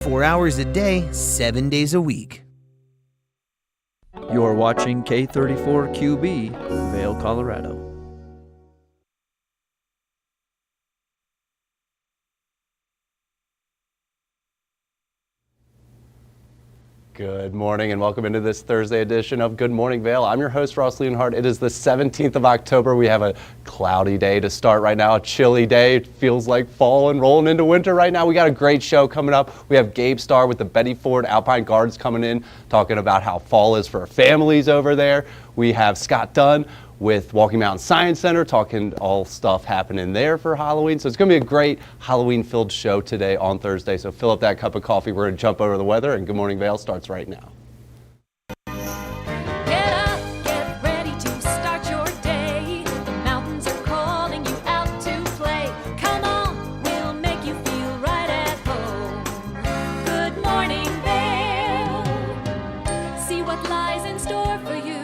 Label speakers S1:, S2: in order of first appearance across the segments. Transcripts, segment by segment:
S1: 4 hours a day, 7 days a week.
S2: You're watching K34QB, Vail, Colorado.
S3: Good morning and welcome into this Thursday edition of Good Morning Vail. I'm your host, Ross Leonhardt. It is the 17th of October. We have a cloudy day to start right now, a chilly day. It feels like fall and rolling into winter right now. We got a great show coming up. We have Gabe Starr with the Betty Ford Alpine Guards coming in, talking about how fall is for families over there. We have Scott Dunn with Walking Mountain Science Center, talking all stuff happening there for Halloween. So it's going to be a great Halloween-filled show today on Thursday. So fill up that cup of coffee. We're going to jump over the weather, and Good Morning Vail starts right now.
S4: Get up, get ready to start your day. The mountains are calling you out to play. Come on, we'll make you feel right at home. Good morning, Vail. See what lies in store for you.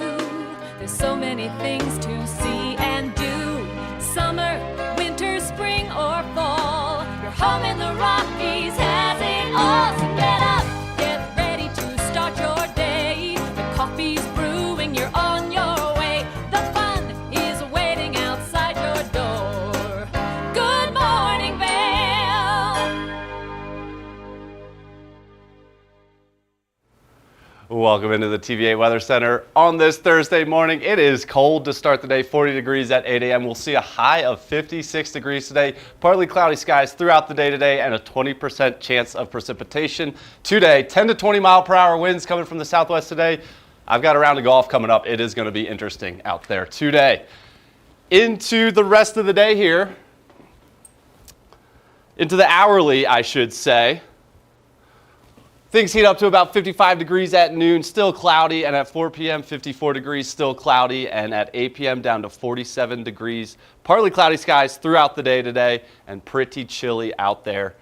S4: There's so many things to see and do. Summer, winter, spring, or fall. Your home in the Rockies has it all. So get up, get ready to start your day. The coffee's brewing, you're on your way. The fun is waiting outside your door. Good morning, Vail.
S3: Welcome into the TVA Weather Center on this Thursday morning. It is cold to start the day, 40 degrees at 8 a.m. We'll see a high of 56 degrees today. Partly cloudy skies throughout the day today and a 20% chance of precipitation today. 10 to 20 mile per hour winds coming from the southwest today. I've got a round of golf coming up. It is going to be interesting out there today. Into the rest of the day here, into the hourly, I should say. Things heat up to about 55 degrees at noon, still cloudy, and at 4 p.m., 54 degrees, still cloudy, and at 8 p.m., down to 47 degrees. Partly cloudy skies throughout the day today, and pretty chilly out there.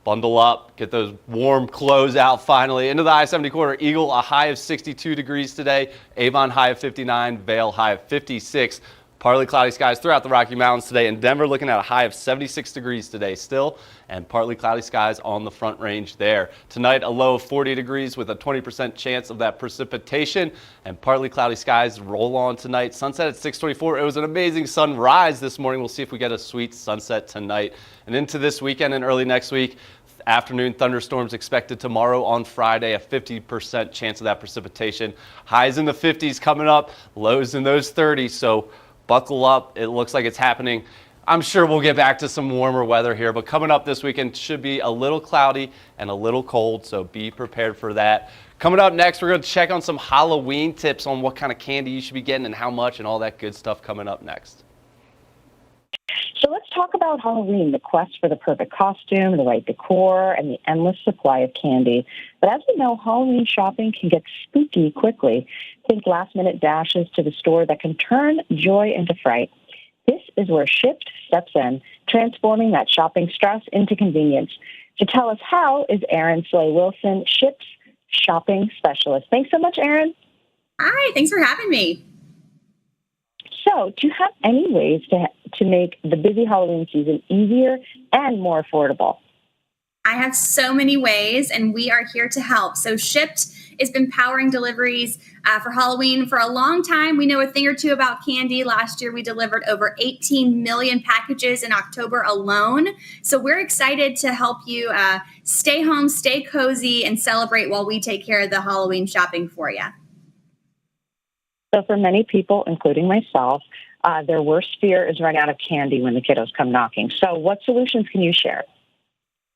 S3: Bundle up, get those warm clothes out finally. Into the I-70 corridor, Eagle, a high of 62 degrees today, Avon, high of 59, Vail, high of 56. Partly cloudy skies throughout the Rocky Mountains today, and Denver looking at a high of 76 degrees today still, and partly cloudy skies on the Front Range there. Tonight, a low of 40 degrees with a 20% chance of that precipitation, and partly cloudy skies roll on tonight. Sunset at 6:24. It was an amazing sunrise this morning. We'll see if we get a sweet sunset tonight. And into this weekend and early next week, afternoon thunderstorms expected tomorrow on Friday, a 50% chance of that precipitation. Highs in the 50s coming up, lows in those 30s, so buckle up. It looks like it's happening. I'm sure we'll get back to some warmer weather here, but coming up this weekend should be a little cloudy and a little cold, so be prepared for that. Coming up next, we're going to check on some Halloween tips on what kind of candy you should be getting and how much and all that good stuff coming up next.
S5: So let's talk about Halloween, the quest for the perfect costume, the right decor, and the endless supply of candy. But as we know, Halloween shopping can get spooky quickly. Think last-minute dashes to the store that can turn joy into fright. This is where Shipt steps in, transforming that shopping stress into convenience. To tell us how is Erin Slay-Wilson, Shipt's shopping specialist. Thanks so much, Erin.
S6: Hi, thanks for having me.
S5: So, do you have any ways to make the busy Halloween season easier and more affordable?
S6: I have so many ways, and we are here to help. So Shipt has been powering deliveries for Halloween for a long time. We know a thing or two about candy. Last year, we delivered over 18 million packages in October alone. So we're excited to help you stay home, stay cozy, and celebrate while we take care of the Halloween shopping for you.
S5: So for many people, including myself, their worst fear is running out of candy when the kiddos come knocking. So what solutions can you share?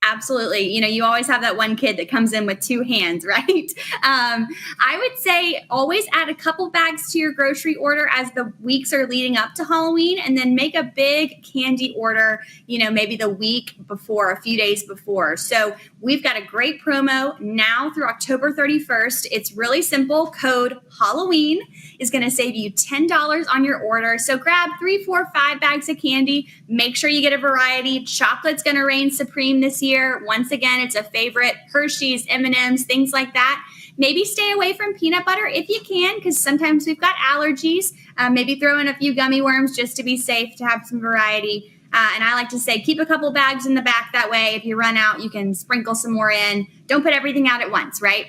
S6: Absolutely. You know, you always have that one kid that comes in with two hands, right? I would say always add a couple bags to your grocery order as the weeks are leading up to Halloween, and then make a big candy order, you know, maybe the week before, a few days before. So we've got a great promo now through October 31st. It's really simple. Code Halloween is going to save you $10 on your order. So grab 3, 4, 5 bags of candy. Make sure you get a variety. Chocolate's going to reign supreme this year. Once again, it's a favorite. Hershey's, M&M's, things like that. Maybe stay away from peanut butter if you can, because sometimes we've got allergies. Maybe throw in a few gummy worms just to be safe, to have some variety. And I like to say, keep a couple bags in the back. That way, if you run out, you can sprinkle some more in. Don't put everything out at once, right?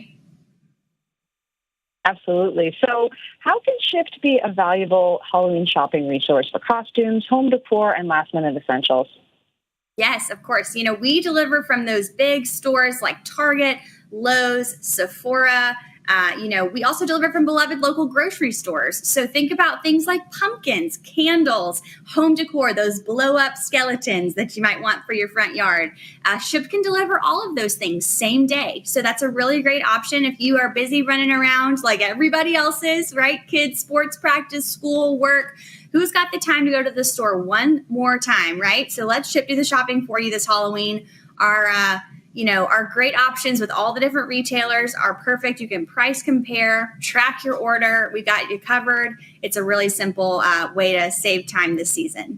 S5: Absolutely. So how can Shipt be a valuable Halloween shopping resource for costumes, home decor, and last-minute essentials?
S6: Yes, of course. We deliver from those big stores like Target, Lowe's, Sephora. We also deliver from beloved local grocery stores. So think about things like pumpkins, candles, home decor, those blow-up skeletons that you might want for your front yard. Shipt can deliver all of those things same day. So that's a really great option if you are busy running around like everybody else is, right? Kids, sports practice, school, work. Who's got the time to go to the store one more time, right? So let Shipt do the shopping for you this Halloween. Our great options with all the different retailers are perfect. You can price compare, track your order. We got you covered. It's a really simple way to save time this season.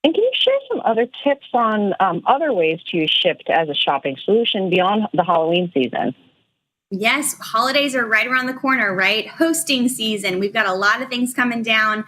S5: And can you share some other tips on other ways to use Shipt as a shopping solution beyond the Halloween season?
S6: Yes, holidays are right around the corner, right? Hosting season. We've got a lot of things coming down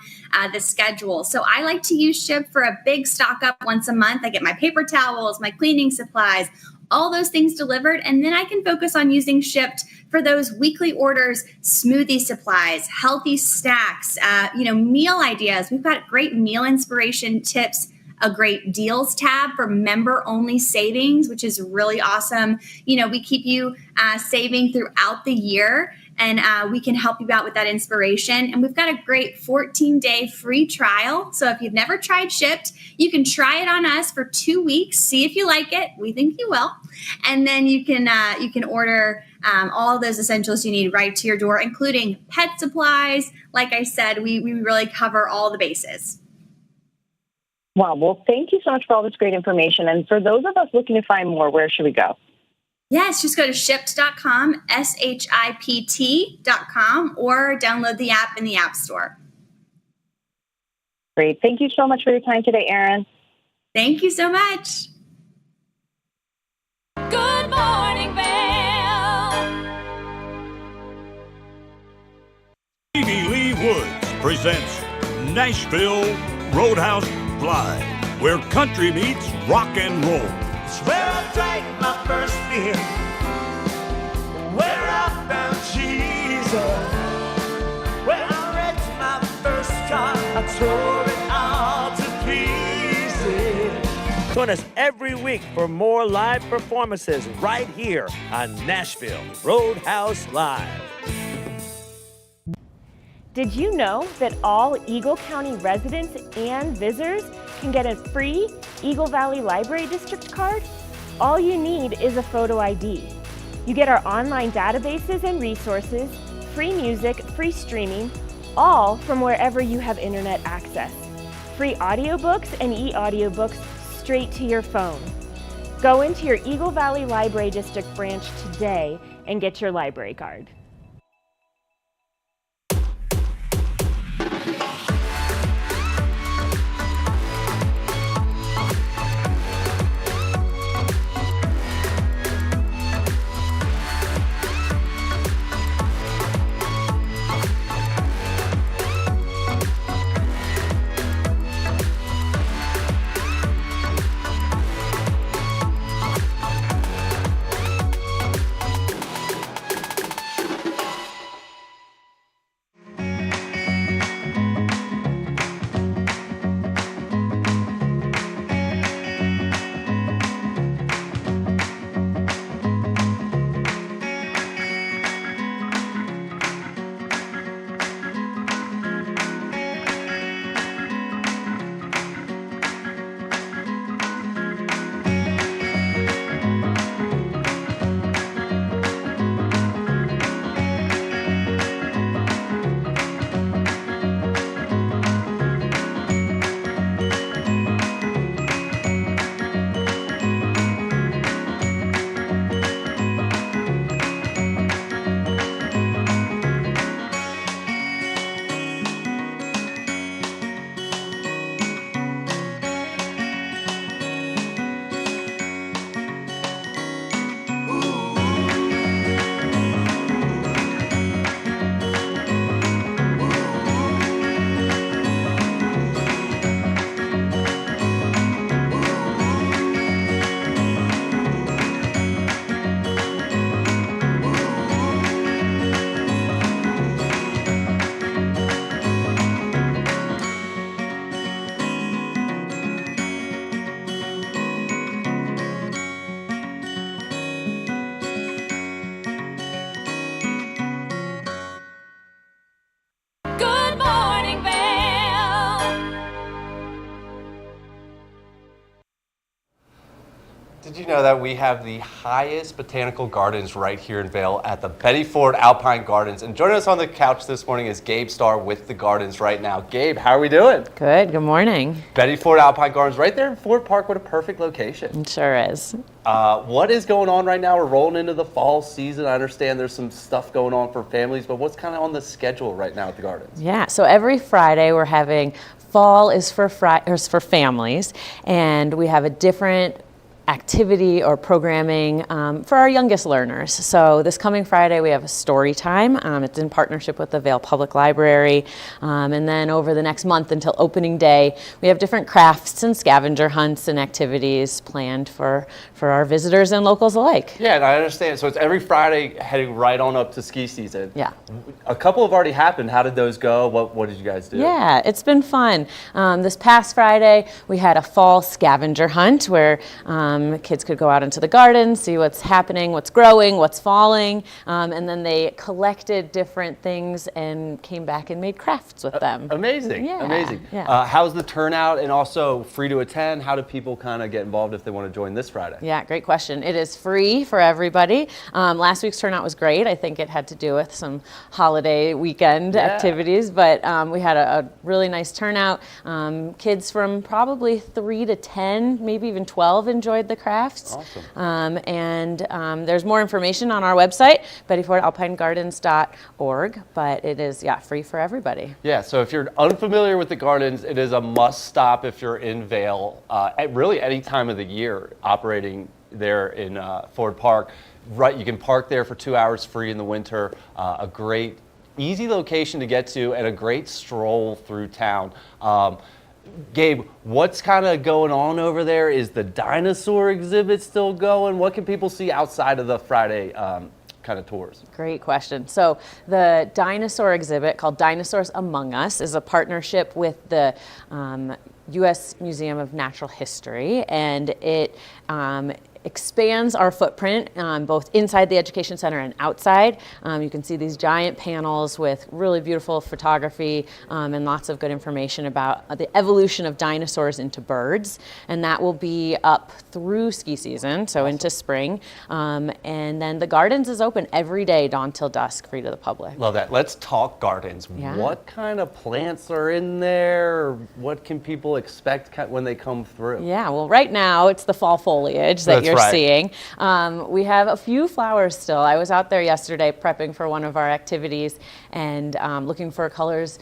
S6: the schedule. So I like to use Shipt for a big stock up once a month. I get my paper towels, my cleaning supplies, all those things delivered. And then I can focus on using Shipt for those weekly orders, smoothie supplies, healthy snacks, meal ideas. We've got great meal inspiration tips, a great deals tab for member-only savings, which is really awesome. We keep you saving throughout the year, and we can help you out with that inspiration. And we've got a great 14-day free trial. So if you've never tried Shipt, you can try it on us for 2 weeks, see if you like it. We think you will. And then you can order all those essentials you need right to your door, including pet supplies. Like I said, we really cover all the bases.
S5: Wow. Well, thank you so much for all this great information. And for those of us looking to find more, where should we go?
S6: Yes, just go to shipt.com, SHIPT.com, or download the app in the App Store.
S5: Great. Thank you so much for your time today, Erin.
S6: Thank you so much.
S4: Good morning, Vail.
S7: Stevie Lee Woods presents Nashville Roadhouse Live, where country meets rock and roll.
S8: It's where I drank my first beer, where I found Jesus, where I wrecked my first car, I tore it all to pieces.
S9: Join us every week for more live performances right here on Nashville Roadhouse Live.
S10: Did you know that all Eagle County residents and visitors can get a free Eagle Valley Library District card? All you need is a photo ID. You get our online databases and resources, free music, free streaming, all from wherever you have internet access. Free audiobooks and e-audiobooks straight to your phone. Go into your Eagle Valley Library District branch today and get your library card.
S3: you know that we have the highest botanical gardens right here in Vail at the Betty Ford Alpine Gardens? And joining us on the couch this morning is Gabe Starr with the gardens right now. Gabe, how are we doing?
S11: Good morning.
S3: Betty Ford Alpine Gardens right there in Ford Park. What a perfect location.
S11: It sure is.
S3: What is going on right now? We're rolling into the fall season. I understand there's some stuff going on for families, but what's kind of on the schedule right now at the gardens?
S11: Yeah, so every Friday we're having fall is for families, and we have a different activity or programming for our youngest learners. So this coming Friday we have a story time. It's in partnership with the Vail Public Library. And then over the next month until opening day, we have different crafts and scavenger hunts and activities planned for our visitors and locals alike.
S3: Yeah, and I understand. So it's every Friday heading right on up to ski season.
S11: Yeah.
S3: A couple have already happened. How did those go? What did you guys do?
S11: Yeah, it's been fun. This past Friday we had a fall scavenger hunt where kids could go out into the garden, see what's happening, what's growing, what's falling, and then they collected different things and came back and made crafts with them.
S3: Amazing,
S11: Yeah,
S3: amazing.
S11: yeah.
S3: How's the turnout, and also free to attend? How do people kind of get involved if they want to join this Friday?
S11: Yeah, great question. It is free for everybody. Last week's turnout was great. I think it had to do with some holiday weekend activities, but we had a really nice turnout. Kids from probably 3 to 10, maybe even 12 enjoyed the crafts.
S3: Awesome.
S11: There's more information on our website, bettyfordalpinegardens.org, but it is, free for everybody.
S3: Yeah, so if you're unfamiliar with the gardens, it is a must stop if you're in Vail at really any time of the year operating there in Ford Park. Right, you can park there for 2 hours free in the winter. A great, easy location to get to and a great stroll through town. Gabe, what's kind of going on over there? Is the dinosaur exhibit still going? What can people see outside of the Friday kind of tours?
S11: Great question. So the dinosaur exhibit called Dinosaurs Among Us is a partnership with the U.S. Museum of Natural History, and it expands our footprint both inside the Education Center and outside. You can see these giant panels with really beautiful photography and lots of good information about the evolution of dinosaurs into birds, and that will be up through ski season, so into spring. And then the gardens is open every day, dawn till dusk, free to the public.
S3: Love that. Let's talk gardens.
S11: Yeah.
S3: What kind of plants are in there? What can people expect when they come through?
S11: Yeah, well, right now it's the fall foliage that you're seeing. We have a few flowers still. I was out there yesterday prepping for one of our activities and looking for colors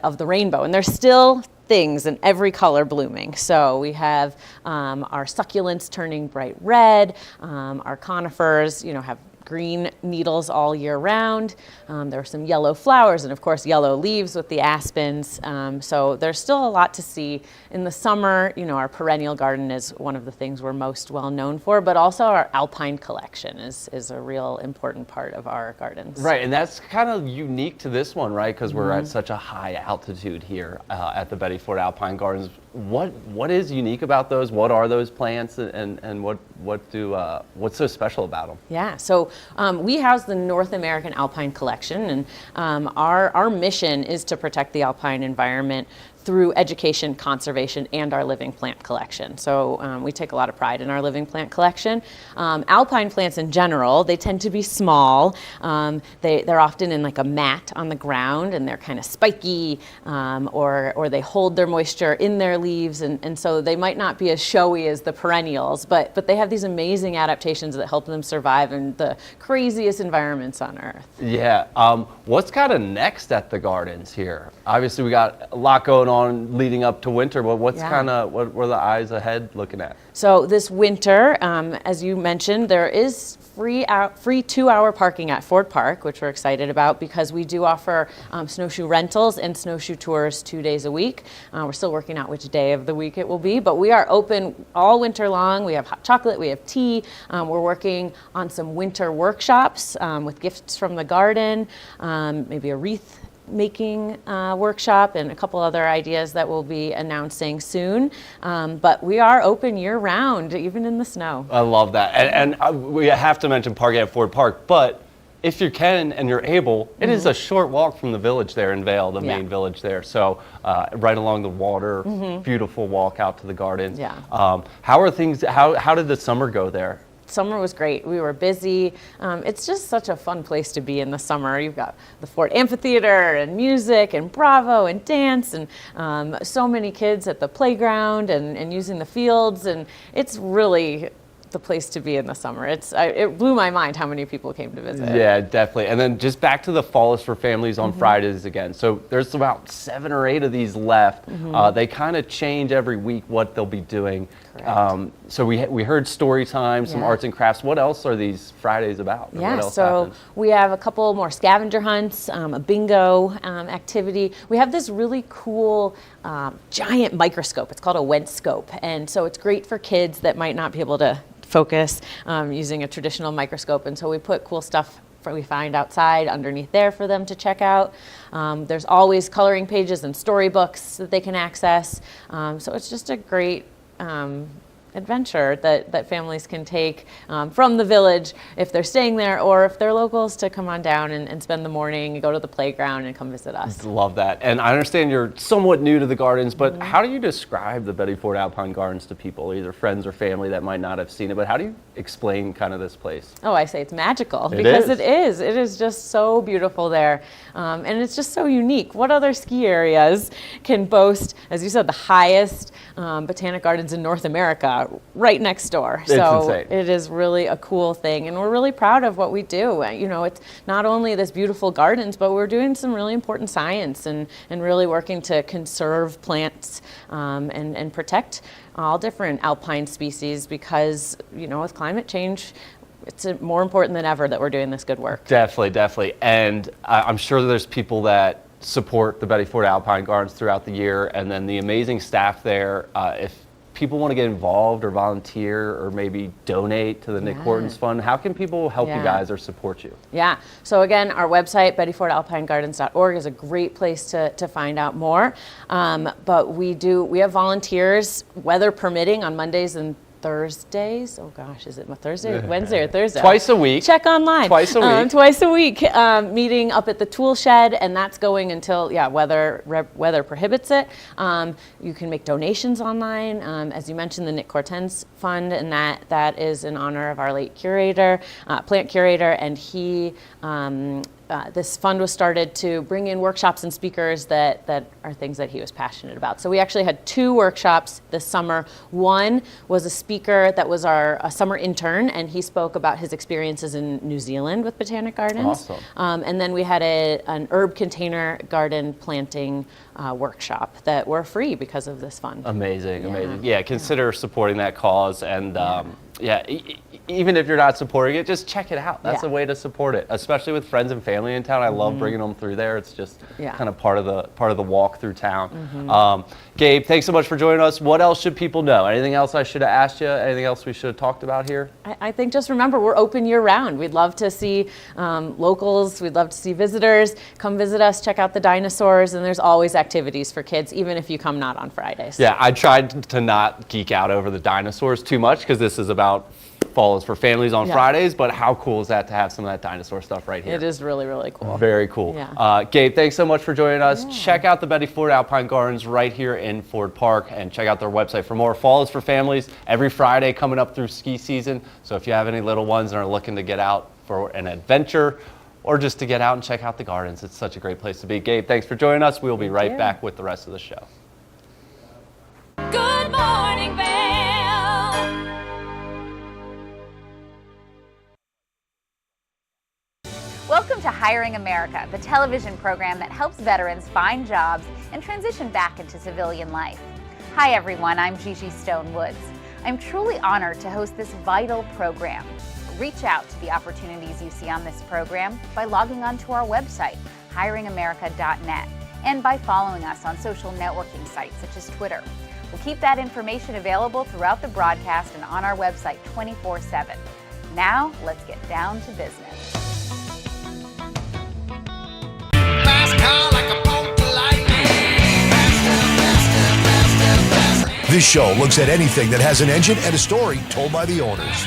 S11: of the rainbow, and there's still things in every color blooming. So we have our succulents turning bright red, our conifers, have green needles all year round. There are some yellow flowers and of course yellow leaves with the aspens. So there's still a lot to see. In the summer, our perennial garden is one of the things we're most well known for, but also our alpine collection is a real important part of our gardens.
S3: Right, and that's kind of unique to this one, right? Because we're at such a high altitude here at the Betty Ford Alpine Gardens. What is unique about those? What are those plants, and what's so special about them?
S11: Yeah, so we house the North American Alpine Collection, and our mission is to protect the alpine environment through education, conservation, and our living plant collection. So we take a lot of pride in our living plant collection. Alpine plants in general, they tend to be small. They're often in like a mat on the ground, and they're kind of spiky, or they hold their moisture in their leaves, and so they might not be as showy as the perennials, but they have these amazing adaptations that help them survive in the craziest environments on Earth.
S3: Yeah, what's kind of next at the gardens here? Obviously we got a lot going on leading up to winter, but what are the eyes ahead looking at?
S11: So this winter, as you mentioned, there is free 2-hour parking at Ford Park, which we're excited about because we do offer snowshoe rentals and snowshoe tours 2 days a week. We're still working out which day of the week it will be, but we are open all winter long. We have hot chocolate, we have tea. We're working on some winter workshops with gifts from the garden, maybe a wreath making workshop and a couple other ideas that we'll be announcing soon. But we are open year round, even in the snow.
S3: I love that. And we have to mention parking at Ford Park, but if you can and you're able, it is a short walk from the village there in Vail, the main village there. So right along the water, beautiful walk out to the gardens.
S11: Yeah.
S3: How are things? How did the summer go there?
S11: Summer was great. We were busy. It's just such a fun place to be in the summer. You've got the Fort Amphitheater and music and Bravo and dance and so many kids at the playground and using the fields, and it's really the place to be in the summer. It blew my mind how many people came to visit.
S3: Yeah, definitely. And then just back to the Fall is for Families on Fridays again. So there's about 7 or 8 of these left. They kind of change every week what they'll be doing. So we heard story time, some arts and crafts. What else are these Fridays about?
S11: Yeah,
S3: what else
S11: so
S3: happens?
S11: we have a couple more scavenger hunts, a bingo activity. We have this really cool giant microscope. It's called a Wentscope. And so it's great for kids that might not be able to focus using a traditional microscope. And so we put cool stuff we find outside underneath there for them to check out. There's always coloring pages and storybooks that they can access. So it's just a great adventure that families can take from the village if they're staying there, or if they're locals, to come on down and spend the morning, go to the playground and come visit us.
S3: Love that. And I understand you're somewhat new to the gardens, but how do you describe the Betty Ford Alpine Gardens to people, either friends or family that might not have seen it? But how do you explain kind of this place?
S11: Oh, I say it's magical because it is. It is just so beautiful there. And it's just so unique. What other ski areas can boast, as you said, the highest botanic gardens in North America right next door?
S3: It's
S11: so
S3: insane.
S11: It is really a cool thing, and we're really proud of what we do. You know, it's not only this beautiful gardens, but we're doing some really important science and really working to conserve plants and protect all different alpine species, because, you know, with climate change, it's more important than ever that we're doing this good work.
S3: Definitely. And I'm sure there's people that support the Betty Ford Alpine Gardens throughout the year, and then the amazing staff there. If people want to get involved or volunteer or maybe donate to the Nick Hortons Fund, how can people help you guys or support you?
S11: Yeah, so again, our website, bettyfordalpinegardens.org, is a great place to find out more. But we have volunteers, weather permitting, on Mondays and Thursdays. Oh gosh, is it Thursday, Wednesday, or Thursday?
S3: Twice a week.
S11: Check online.
S3: Twice a week.
S11: Twice a week. Meeting up at the tool shed, and that's going until weather prohibits it. You can make donations online. As you mentioned, the Nick Hortons Fund, and that is in honor of our late curator, plant curator, and he. This fund was started to bring in workshops and speakers that are things that he was passionate about. So we actually had 2 workshops this summer. One was a speaker that was a summer intern, and he spoke about his experiences in New Zealand with botanic gardens.
S3: Awesome.
S11: And then we had an herb container garden planting workshop that were free because of this fund.
S3: Amazing. Yeah, consider supporting that cause, and even if you're not supporting it, just check it out. That's a way to support it, especially with friends and family in town. I love bringing them through there. It's just kind of part of the walk through town. Gabe, thanks so much for joining us. What else should people know? Anything else I should have asked you? Anything else we should have talked about here?
S11: I think just remember, we're open year round. We'd love to see locals. We'd love to see visitors. Come visit us, check out the dinosaurs, and there's always activities for kids, even if you come not on Fridays.
S3: Yeah, I tried to not geek out over the dinosaurs too much, because this is about Fall is for Families on Fridays, but how cool is that to have some of that dinosaur stuff right here?
S11: It is really, really cool.
S3: Very cool.
S11: Yeah.
S3: Gabe, thanks so much for joining us. Check out the Betty Ford Alpine Gardens right here in Ford Park, and check out their website for more. Fall is for Families every Friday coming up through ski season. So if you have any little ones and are looking to get out for an adventure, or just to get out and check out the gardens, it's such a great place to be. Gabe, thanks for joining us. We'll be right back with the rest of the show.
S4: Good morning, Vail.
S12: Welcome to Hiring America, the television program that helps veterans find jobs and transition back into civilian life. Hi everyone, I'm Gigi Stone Woods. I'm truly honored to host this vital program. Reach out to the opportunities you see on this program by logging onto our website, hiringamerica.net, and by following us on social networking sites such as Twitter. We'll keep that information available throughout the broadcast and on our website 24/7. Now, let's get down to business.
S13: This show looks at anything that has an engine and a story told by the owners.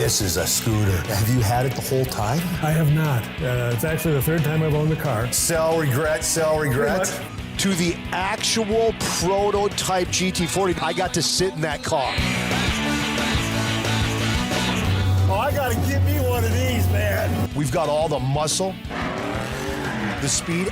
S13: This is a scooter. Have you had it the whole time?
S14: I have not. It's actually the third time I've owned the car.
S13: Sell, regret, sell, regret. To the actual prototype GT40, I got to sit in that car.
S14: Oh, I gotta get me one of these, man.
S13: We've got all the muscle, the speed,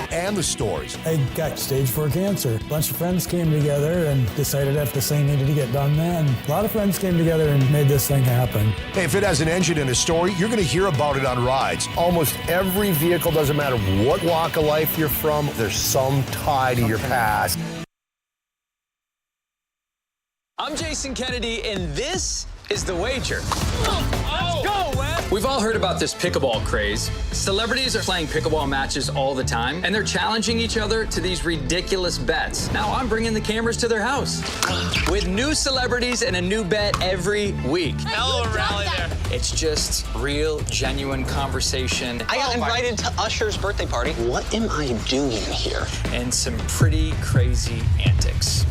S13: and the stories.
S14: I got stage 4 cancer. A bunch of friends came together and decided if this thing needed to get done then. A lot of friends came together and made this thing happen.
S13: Hey, if it has an engine and a story, you're going to hear about it on rides. Almost every vehicle, doesn't matter what walk of life you're from, there's some tie to your past.
S15: I'm Jason Kennedy, and this is The Wager. Let's go, Wes! We've all heard about this pickleball craze. Celebrities are playing pickleball matches all the time, and they're challenging each other to these ridiculous bets. Now I'm bringing the cameras to their house with new celebrities and a new bet every week.
S16: Hell of a rally there.
S15: It's just real, genuine conversation.
S16: I got invited to Usher's birthday party. What am I doing here?
S15: And some pretty crazy antics.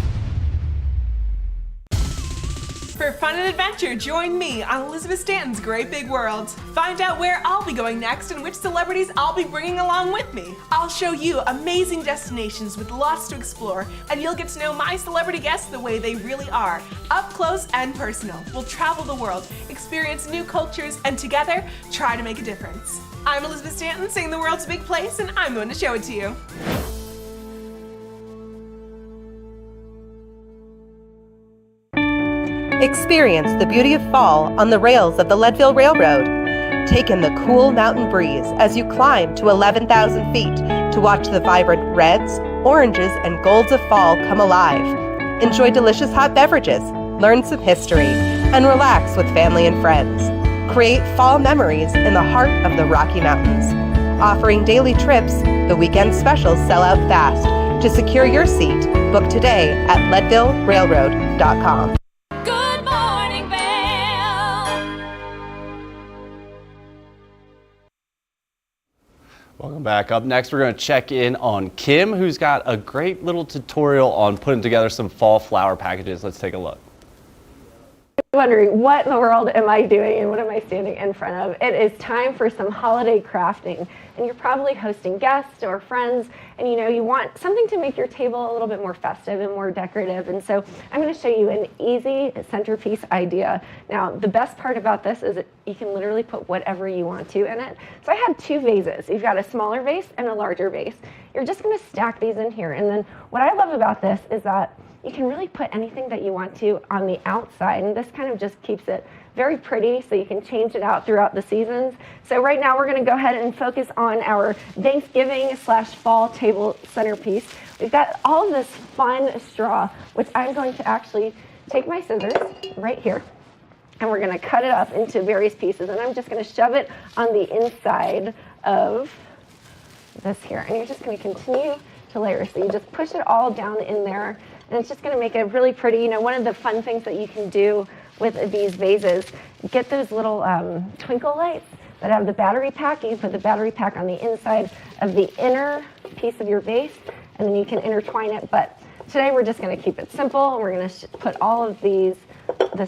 S17: For fun and adventure, join me on Elizabeth Stanton's Great Big World. Find out where I'll be going next and which celebrities I'll be bringing along with me. I'll show you amazing destinations with lots to explore, and you'll get to know my celebrity guests the way they really are, up close and personal. We'll travel the world, experience new cultures, and together, try to make a difference. I'm Elizabeth Stanton, saying the world's a big place, and I'm going to show it to you.
S18: Experience the beauty of fall on the rails of the Leadville Railroad. Take in the cool mountain breeze as you climb to 11,000 feet to watch the vibrant reds, oranges, and golds of fall come alive. Enjoy delicious hot beverages, learn some history, and relax with family and friends. Create fall memories in the heart of the Rocky Mountains. Offering daily trips, the weekend specials sell out fast. To secure your seat, book today at leadvillerailroad.com.
S3: Welcome back. Up next, we're going to check in on Kim, who's got a great little tutorial on putting together some fall flower packages. Let's take a look.
S19: Wondering what in the world am I doing and what am I standing in front of? It is time for some holiday crafting, and you're probably hosting guests or friends, and you want something to make your table a little bit more festive and more decorative, and so I'm going to show you an easy centerpiece idea. Now the best part about this is that you can literally put whatever you want to in it. So I have 2 vases. You've got a smaller vase and a larger vase. You're just going to stack these in here, and then what I love about this is that you can really put anything that you want to on the outside, and this kind of just keeps it very pretty so you can change it out throughout the seasons. So right now we're going to go ahead and focus on our Thanksgiving/fall table centerpiece. We've got all of this fun straw, which I'm going to actually take my scissors right here, and we're going to cut it up into various pieces, and I'm just going to shove it on the inside of this here, and you're just going to continue to layer. So you just push it all down in there, and it's just going to make it really pretty. One of the fun things that you can do with these vases, get those little twinkle lights that have the battery pack. You can put the battery pack on the inside of the inner piece of your vase, and then you can intertwine it. But today we're just going to keep it simple, and we're going to put all of this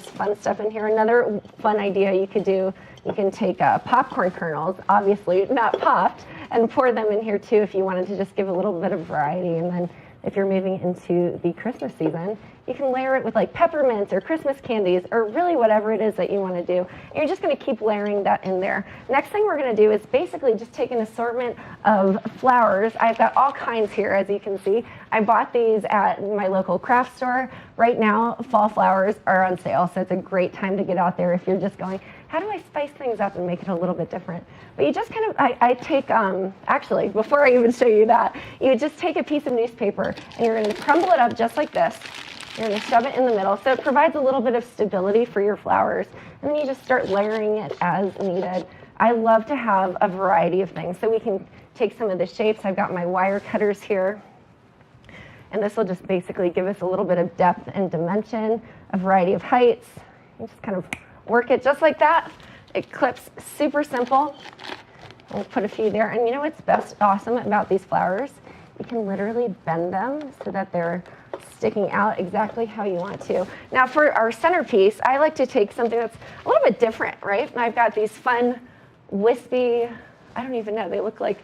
S19: fun stuff in here. Another fun idea you could do, you can take popcorn kernels, obviously not popped, and pour them in here too if you wanted to just give a little bit of variety. And then if you're moving into the Christmas season, you can layer it with like peppermints or Christmas candies or really whatever it is that you want to do. And you're just going to keep layering that in there. Next thing we're going to do is basically just take an assortment of flowers. I've got all kinds here, as you can see. I bought these at my local craft store. Right now, fall flowers are on sale, so it's a great time to get out there if you're just going, how do I spice things up and make it a little bit different? But you just kind of, I take, actually, before I even show you that, you just take a piece of newspaper and you're going to crumble it up just like this. You're going to shove it in the middle, so it provides a little bit of stability for your flowers. And then you just start layering it as needed. I love to have a variety of things, so we can take some of the shapes. I've got my wire cutters here, and this will just basically give us a little bit of depth and dimension, a variety of heights. You just kind of work it just like that. It clips super simple. We'll put a few there, and you know what's awesome about these flowers? You can literally bend them so that they're sticking out exactly how you want to. Now for our centerpiece, I like to take something that's a little bit different, right? And I've got these fun, wispy, I don't even know, they look like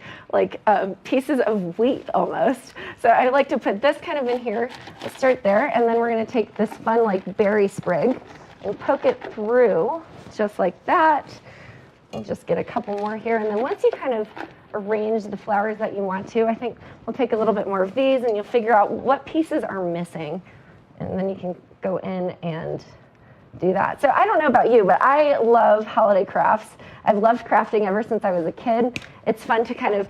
S19: pieces of wheat almost. So I like to put this kind of in here. Let's start there, and then we're gonna take this fun like berry sprig and poke it through just like that. We'll just get a couple more here, and then once you kind of arrange the flowers that you want to, I think we'll take a little bit more of these, and you'll figure out what pieces are missing, and then you can go in and do that. So I don't know about you, but I love holiday crafts. I've loved crafting ever since I was a kid. It's fun to kind of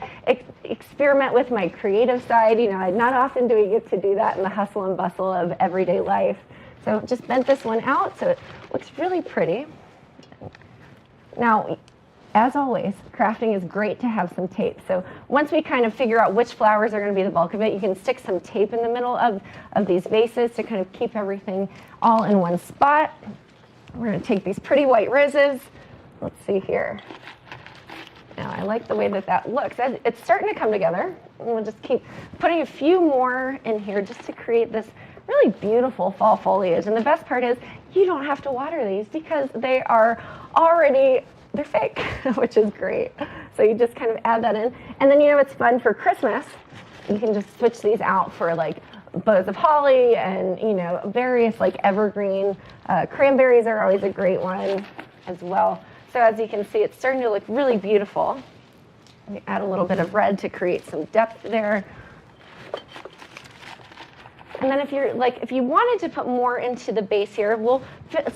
S19: experiment with my creative side. You know, I'm not often do we get to do that in the hustle and bustle of everyday life. So just bent this one out so it looks really pretty. Now, as always, crafting is great to have some tape. So once we kind of figure out which flowers are going to be the bulk of it, you can stick some tape in the middle of these vases to kind of keep everything all in one spot. We're going to take these pretty white roses. Let's see here. Now, I like the way that that looks. It's starting to come together. And we'll just keep putting a few more in here just to create this really beautiful fall foliage. And the best part is you don't have to water these because they are already, they're fake, which is great. So you just kind of add that in. And then, you know, it's fun for Christmas. You can just switch these out for like bows of holly and, you know, various like evergreen. Cranberries are always a great one as well. So as you can see, it's starting to look really beautiful. We add a little bit of red to create some depth there. And then if you wanted to put more into the base here, we'll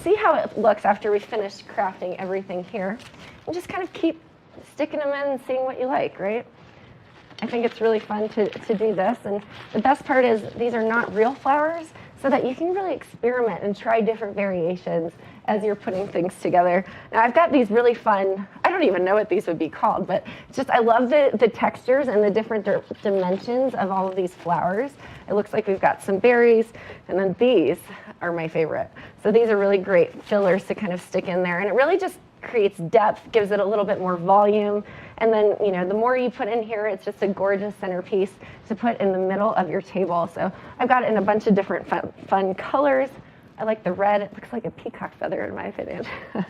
S19: see how it looks after we finish crafting everything here. And just kind of keep sticking them in and seeing what you like, right? I think it's really fun to do this. And the best part is these are not real flowers, so that you can really experiment and try different variations as you're putting things together. Now I've got these really fun, I don't even know what these would be called, but just I love the textures and the different dimensions of all of these flowers. It looks like we've got some berries, and then these are my favorite. So these are really great fillers to kind of stick in there, and it really just creates depth, gives it a little bit more volume, and then, you know, the more you put in here, it's just a gorgeous centerpiece to put in the middle of your table. So I've got it in a bunch of different fun colors. I like the red. It looks like a peacock feather in my opinion. So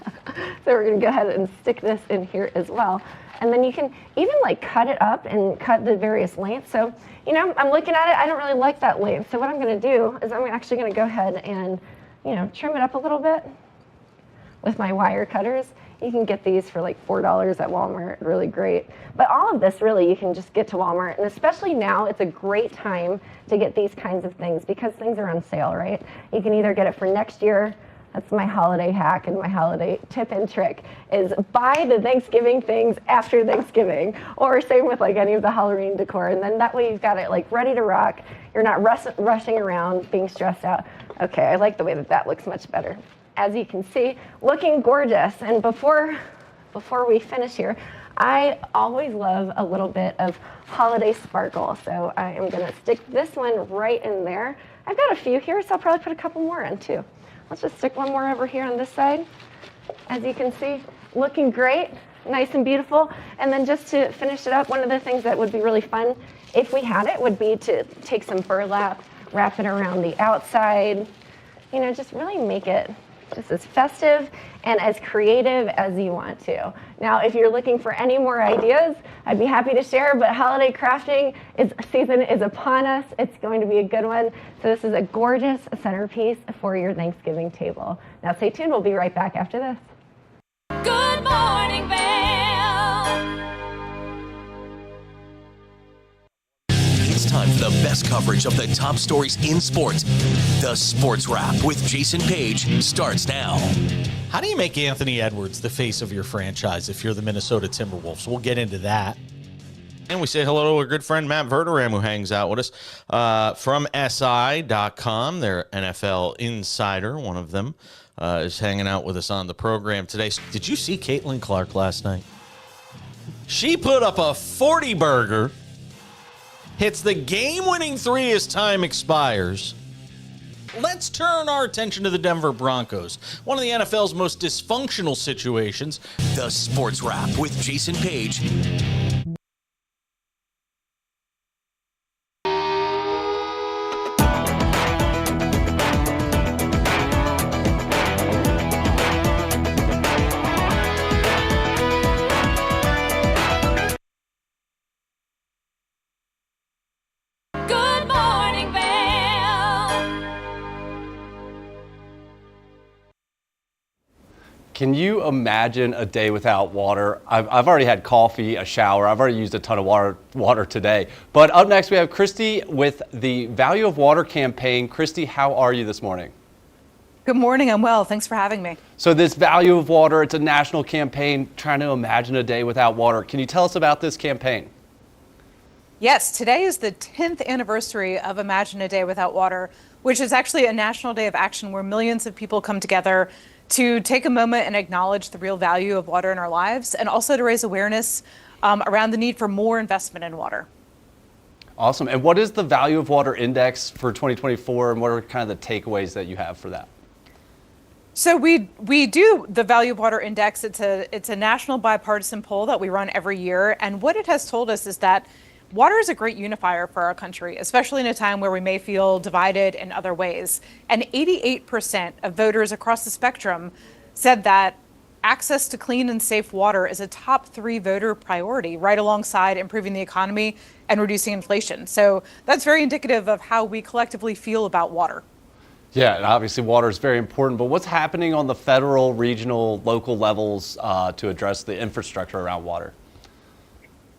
S19: we're gonna go ahead and stick this in here as well. And then you can even like cut it up and cut the various lengths. So, you know, I'm looking at it, I don't really like that length. So what I'm gonna do is I'm actually gonna go ahead and, you know, trim it up a little bit with my wire cutters. You can get these for like $4 at Walmart, really great. But all of this really you can just get to Walmart, and especially now it's a great time to get these kinds of things because things are on sale, right? You can either get it for next year. That's my holiday hack and my holiday tip and trick is buy the Thanksgiving things after Thanksgiving, or same with like any of the Halloween decor, and then that way you've got it like ready to rock. You're not rushing around being stressed out. Okay, I like the way that that looks much better. As you can see, looking gorgeous. And before we finish here, I always love a little bit of holiday sparkle. So I am gonna stick this one right in there. I've got a few here, so I'll probably put a couple more in too. Let's just stick one more over here on this side. As you can see, looking great, nice and beautiful. And then just to finish it up, one of the things that would be really fun if we had it would be to take some burlap, wrap it around the outside, you know, just really make it just as festive and as creative as you want to. Now, if you're looking for any more ideas, I'd be happy to share, but holiday crafting season is upon us. It's going to be a good one. So this is a gorgeous centerpiece for your Thanksgiving table. Now stay tuned, we'll be right back after this.
S4: Good morning, Vail.
S20: It's time for the best coverage of the top stories in sports. The Sports Wrap with Jason Page starts now.
S21: How do you make Anthony Edwards the face of your franchise if you're the Minnesota Timberwolves? We'll get into that.
S22: And we say hello to our good friend Matt Verderam, who hangs out with us from SI.com. Their NFL insider, one of them, is hanging out with us on the program today. Did you see Caitlin Clark last night? She put up a 40-burger, hits the game-winning three as time expires. Let's turn our attention to the Denver Broncos, one of the NFL's most dysfunctional situations.
S20: The Sports Wrap with Jason Page.
S3: Can you imagine a day without water? I've already had coffee, a shower. I've already used a ton of water today. But up next, we have Christy with the Value of Water campaign. Christy, how are you this morning?
S1: Good morning. I'm well. Thanks for having me.
S3: So this Value of Water, it's a national campaign trying to imagine a day without water. Can you tell us about this campaign?
S1: Yes, today is the 10th anniversary of Imagine a Day Without Water, which is actually a national day of action where millions of people come together to take a moment and acknowledge the real value of water in our lives, and also to raise awareness around the need for more investment in water.
S3: Awesome. And what is the Value of Water Index for 2024, and what are kind of the takeaways that you have for that?
S1: So we do the Value of Water Index. It's a national bipartisan poll that we run every year, and what it has told us is that water is a great unifier for our country, especially in a time where we may feel divided in other ways. And 88% of voters across the spectrum said that access to clean and safe water is a top 3 voter priority, right alongside improving the economy and reducing inflation. So that's very indicative of how we collectively feel about water.
S3: Yeah, and obviously water is very important, but what's happening on the federal, regional, local levels to address the infrastructure around water?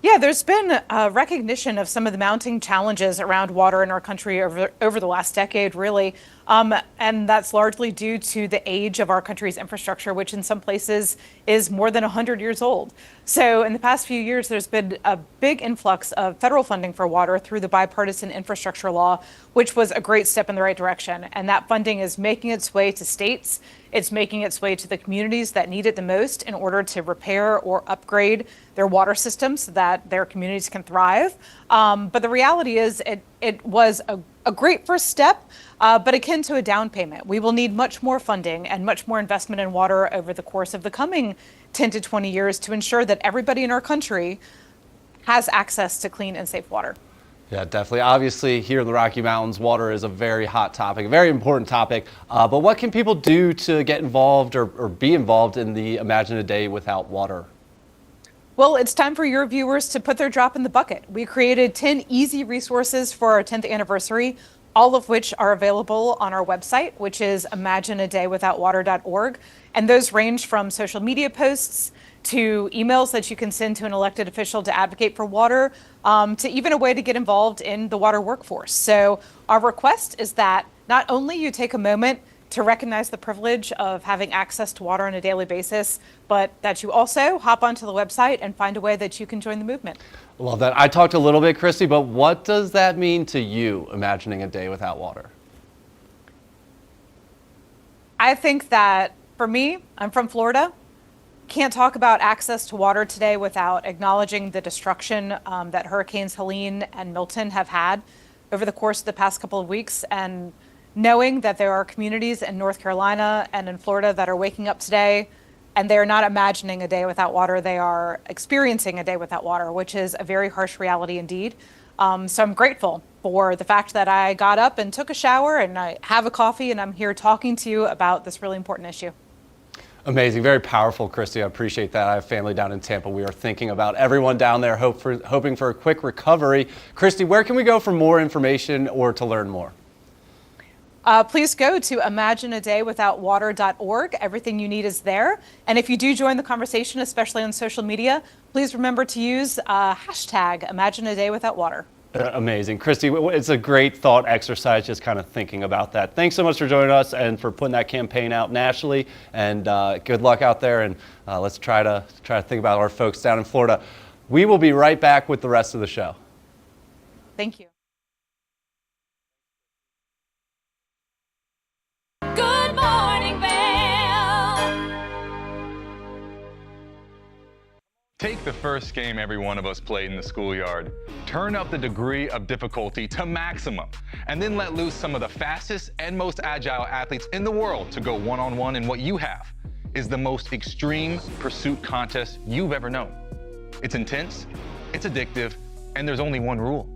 S1: Yeah, there's been a recognition of some of the mounting challenges around water in our country over the last decade, really. And that's largely due to the age of our country's infrastructure, which in some places is more than 100 years old. So in the past few years, there's been a big influx of federal funding for water through the bipartisan infrastructure law, which was a great step in the right direction. And that funding is making its way to states. It's making its way to the communities that need it the most in order to repair or upgrade their water systems so that their communities can thrive. But the reality is it was a great first step, but akin to a down payment. We will need much more funding and much more investment in water over the course of the coming 10 to 20 years to ensure that everybody in our country has access to clean and safe water.
S3: Yeah, definitely. Obviously, here in the Rocky Mountains, water is a very hot topic, a very important topic. But what can people do to get involved or be involved in the Imagine a Day Without Water?
S1: Well, it's time for your viewers to put their drop in the bucket. We created 10 easy resources for our 10th anniversary, all of which are available on our website, which is imagineadaywithoutwater.org. And those range from social media posts to emails that you can send to an elected official to advocate for water, to even a way to get involved in the water workforce. So our request is that not only you take a moment to recognize the privilege of having access to water on a daily basis, but that you also hop onto the website and find a way that you can join the movement.
S3: Love that. I talked a little bit, Christy, but what does that mean to you, imagining a day without water?
S1: I think that for me, I'm from Florida. Can't talk about access to water today without acknowledging the destruction that Hurricanes Helene and Milton have had over the course of the past couple of weeks, and knowing that there are communities in North Carolina and in Florida that are waking up today and they're not imagining a day without water, they are experiencing a day without water, which is a very harsh reality indeed. So I'm grateful for the fact that I got up and took a shower and I have a coffee and I'm here talking to you about this really important issue.
S3: Amazing, very powerful, Christy. I appreciate that. I have family down in Tampa. We are thinking about everyone down there, hoping for a quick recovery. Christy, where can we go for more information or to learn more?
S1: Please go to imagineadaywithoutwater.org. Everything you need is there. And if you do join the conversation, especially on social media, please remember to use hashtag ImagineADayWithoutWater.
S3: Amazing. Christy, it's a great thought exercise just kind of thinking about that. Thanks so much for joining us and for putting that campaign out nationally. And good luck out there. And let's try to think about our folks down in Florida. We will be right back with the rest of the show.
S1: Thank you.
S4: Good morning, Vail.
S2: Take the first game every one of us played in the schoolyard. Turn up the degree of difficulty to maximum, and then let loose some of the fastest and most agile athletes in the world to go one-on-one in what you have is the most extreme pursuit contest you've ever known. It's intense, it's addictive, and there's only one rule.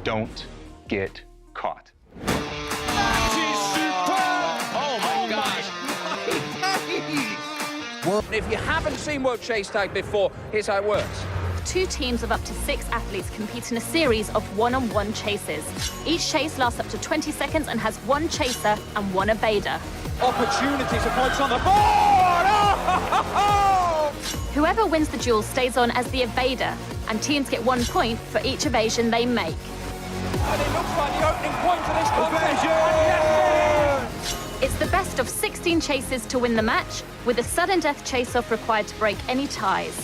S2: Don't get caught.
S23: If you haven't seen World Chase Tag before, here's how it works.
S24: 2 teams of up to 6 athletes compete in a series of one-on-one chases. Each chase lasts up to 20 seconds and has 1 chaser and 1 evader.
S23: Opportunity to points on the ball! board! Oh!
S24: Whoever wins the duel stays on as the evader, and teams get 1 point for each evasion they make.
S23: And it looks like the opening point for this contest.
S24: It's the best of 16 chases to win the match, with a sudden death chase-off required to break any ties.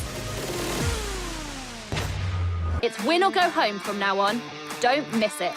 S24: It's win or go home from now on. Don't miss it.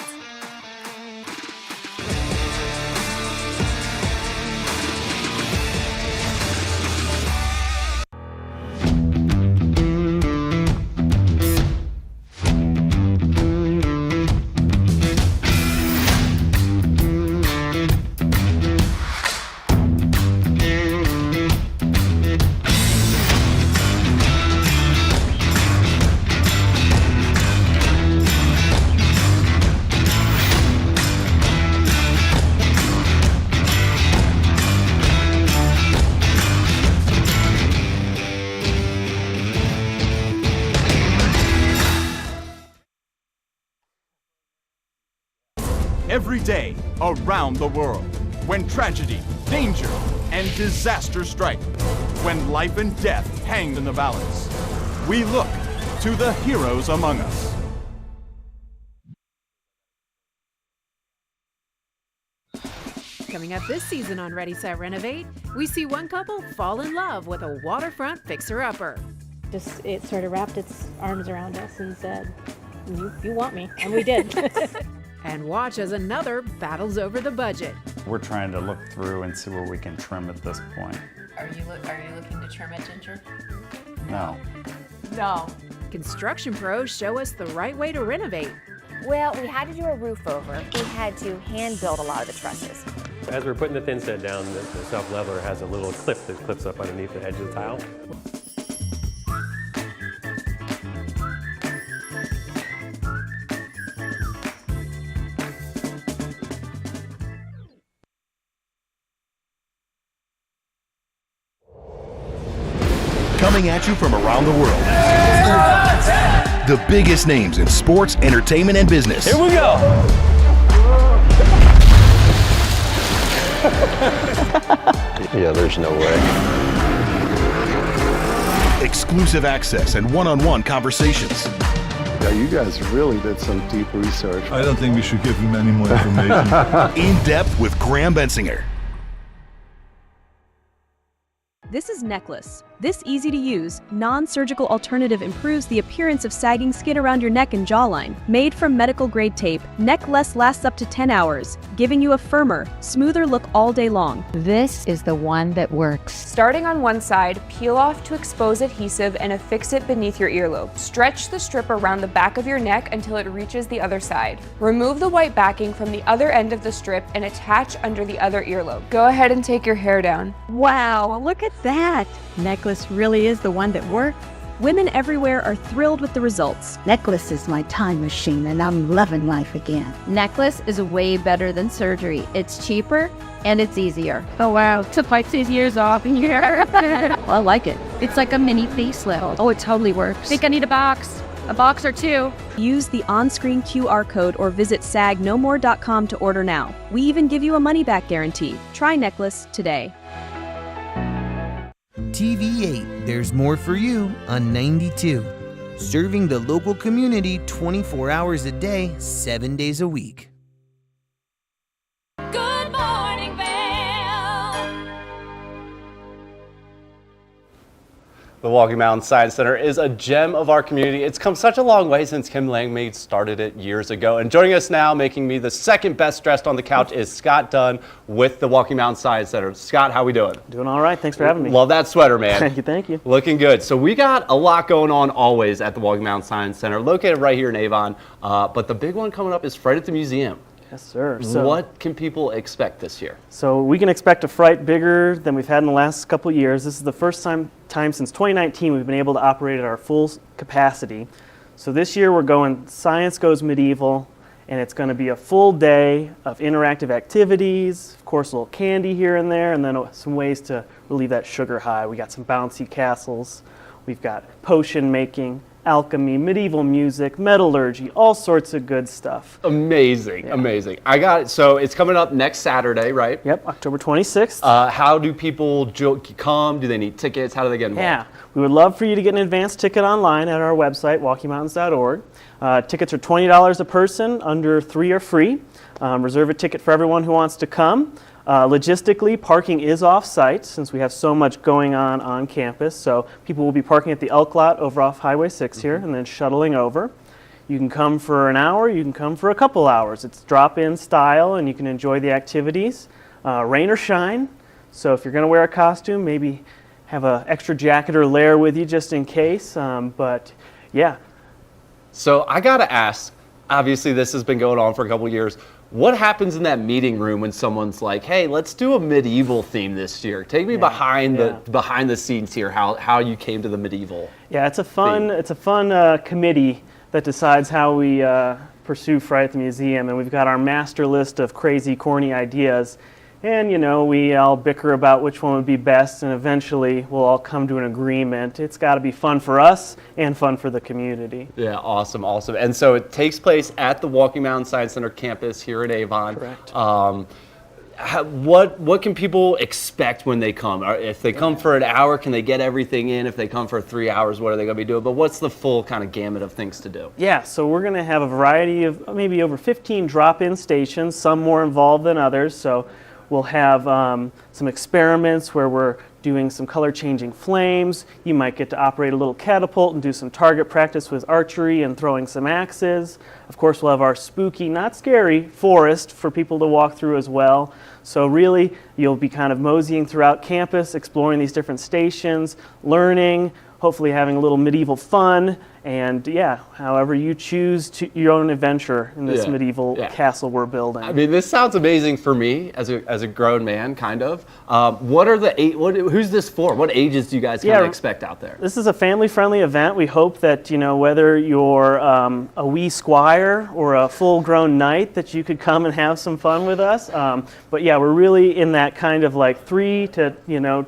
S5: Every day around the world, when tragedy, danger, and disaster strike, when life and death hang in the balance, we look to the heroes among us.
S6: Coming up this season on Ready, Set, Renovate, we see one couple fall in love with a waterfront fixer-upper.
S7: Just, it sort of wrapped its arms around us and said, you want me, and we did.
S6: And watch as another battles over the budget.
S8: We're trying to look through and see where we can trim at this point.
S25: Are you looking to trim it, Ginger?
S8: No.
S6: No. Construction pros show us the right way to renovate.
S26: Well, we had to do a roof over. We had to hand build a lot of the trusses.
S27: As we're putting the thin set down, the self-leveler has a little clip that clips up underneath the edge of the tile.
S20: Coming at you from around the world. The biggest names in sports, entertainment, and business.
S23: Here we go.
S28: Yeah, there's no way.
S20: Exclusive access and one-on-one conversations.
S28: Yeah, you guys really did some deep research.
S29: I don't think we should give him any more information.
S20: In depth with Graham Bensinger.
S30: This is Necklace. This easy-to-use, non-surgical alternative improves the appearance of sagging skin around your neck and jawline. Made from medical-grade tape, Necklace lasts up to 10 hours, giving you a firmer, smoother look all day long.
S31: This is the one that works.
S32: Starting on one side, peel off to expose adhesive and affix it beneath your earlobe. Stretch the strip around the back of your neck until it reaches the other side. Remove the white backing from the other end of the strip and attach under the other earlobe. Go ahead and take your hair down.
S31: Wow, look at that! Necklace really is the one that works.
S30: Women everywhere are thrilled with the results.
S31: Necklace is my time machine and I'm loving life again.
S33: Necklace is way better than surgery. It's cheaper and it's easier.
S31: Oh wow, to fight these years off in here.
S33: Well, I like it. It's like a mini facelift.
S31: Oh, it totally works.
S33: Think I need a box or two.
S30: Use the on-screen QR code or visit sagnomore.com to order now. We even give you a money-back guarantee. Try Necklace today.
S34: TV8, there's more for you on 92. Serving the local community 24 hours a day, 7 days a week.
S4: Good morning, Vail.
S3: The Walking Mountain Science Center is a gem of our community. It's come such a long way since Kim Langmaid started it years ago. And joining us now, making me the second best dressed on the couch, is Scott Dunn with the Walking Mountain Science Center. Scott, how we doing?
S35: Doing all right. Thanks for having me.
S3: Love that sweater, man.
S35: Thank you. Thank you.
S3: Looking good. So we got a lot going on always at the Walking Mountain Science Center, located right here in Avon. But the big one coming up is Fright at the Museum.
S35: Yes, sir.
S3: What can people expect this year?
S35: So we can expect a fright bigger than we've had in the last couple of years. This is the first time since 2019 we've been able to operate at our full capacity. So this year we're going Science Goes Medieval, and it's going to be a full day of interactive activities, of course a little candy here and there, and then some ways to relieve that sugar high. We got some bouncy castles, we've got potion making, alchemy, medieval music, metallurgy, all sorts of good stuff.
S3: Amazing, amazing. I got it. So it's coming up next Saturday, right?
S35: Yep, October 26th.
S3: How do people come? Do they need tickets? How do they get involved?
S35: Yeah, we would love for you to get an advance ticket online at our website, walkingmountains.org. Tickets are $20 a person, under 3 are free. Reserve a ticket for everyone who wants to come. Logistically, parking is off-site since we have so much going on campus. So people will be parking at the Elk Lot over off Highway 6 here and then shuttling over. You can come for an hour, you can come for a couple hours. It's drop-in style and you can enjoy the activities, rain or shine. So if you're going to wear a costume, maybe have an extra jacket or layer with you just in case. But yeah.
S3: So I got to ask, obviously this has been going on for a couple years. What happens in that meeting room when someone's like, "Hey, let's do a medieval theme this year"? Take me behind the scenes here. How you came to the medieval?
S35: Yeah, it's a fun committee that decides how we pursue Fright at the Museum, and we've got our master list of crazy, corny ideas. And, you know, we all bicker about which one would be best, and eventually we'll all come to an agreement. It's got to be fun for us and fun for the community.
S3: Yeah, awesome, awesome. And so it takes place at the Walking Mountain Science Center campus here at Avon.
S35: Correct.
S3: What can people expect when they come? If they come for an hour, can they get everything in? If they come for 3 hours, what are they going to be doing? But what's the full kind of gamut of things to do?
S35: Yeah, so we're going to have a variety of maybe over 15 drop-in stations, some more involved than others. So we'll have some experiments where we're doing some color-changing flames. You might get to operate a little catapult and do some target practice with archery and throwing some axes. Of course, we'll have our spooky, not scary, forest for people to walk through as well. So really, you'll be kind of moseying throughout campus, exploring these different stations, learning, hopefully having a little medieval fun, and yeah, however you choose your own adventure in this medieval castle we're building.
S3: I mean, this sounds amazing for me as a grown man, kind of. Who's this for? What ages do you guys kind of expect out there?
S35: This is a family-friendly event. We hope that, you know, whether you're a wee squire or a full-grown knight, that you could come and have some fun with us. But yeah, we're really in that kind of like 3 to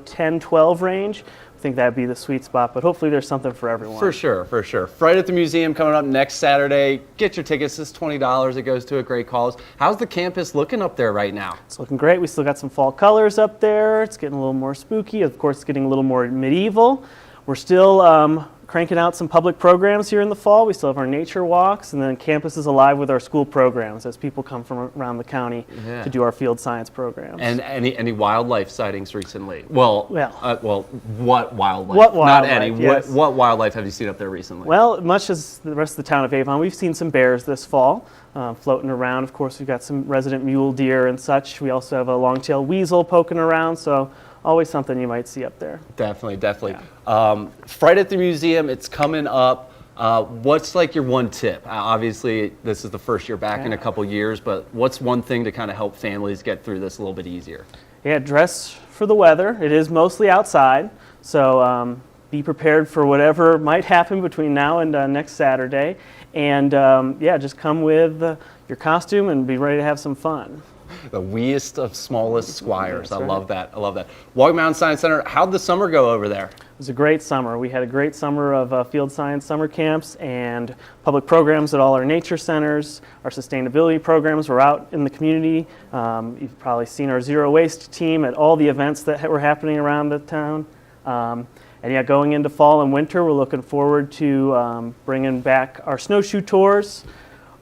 S35: 10, 12 range. I think that'd be the sweet spot, but hopefully there's something for everyone.
S3: For sure, for sure. Fright at the Museum coming up next Saturday. Get your tickets. It's $20. It goes to a great cause. How's the campus looking up there right now?
S35: It's looking great. We still got some fall colors up there. It's getting a little more spooky. Of course, it's getting a little more medieval. We're still cranking out some public programs here in the fall. We still have our nature walks, and then campus is alive with our school programs as people come from around the county to do our field science programs.
S3: And any wildlife sightings recently? Well, what wildlife?
S35: What wildlife?
S3: Not any.
S35: Yes.
S3: What wildlife have you seen up there recently?
S35: Well, much as the rest of the town of Avon, we've seen some bears this fall floating around. Of course, we've got some resident mule deer and such. We also have a long-tailed weasel poking around, so always something you might see up there.
S3: Definitely, definitely. Yeah. Fright at the Museum, it's coming up. What's like your one tip? Obviously, this is the first year back in a couple years, but what's one thing to kind of help families get through this a little bit easier?
S35: Yeah, dress for the weather. It is mostly outside, so be prepared for whatever might happen between now and next Saturday. And yeah, just come with your costume and be ready to have some fun.
S3: The weest of smallest squires. I love that. I love that. Walking Mountain Science Center, how'd the summer go over there?
S35: It was a great summer. We had a great summer of field science summer camps and public programs at all our nature centers. Our sustainability programs were out in the community. You've probably seen our zero waste team at all the events that were happening around the town. And yeah, going into fall and winter, we're looking forward to bringing back our snowshoe tours.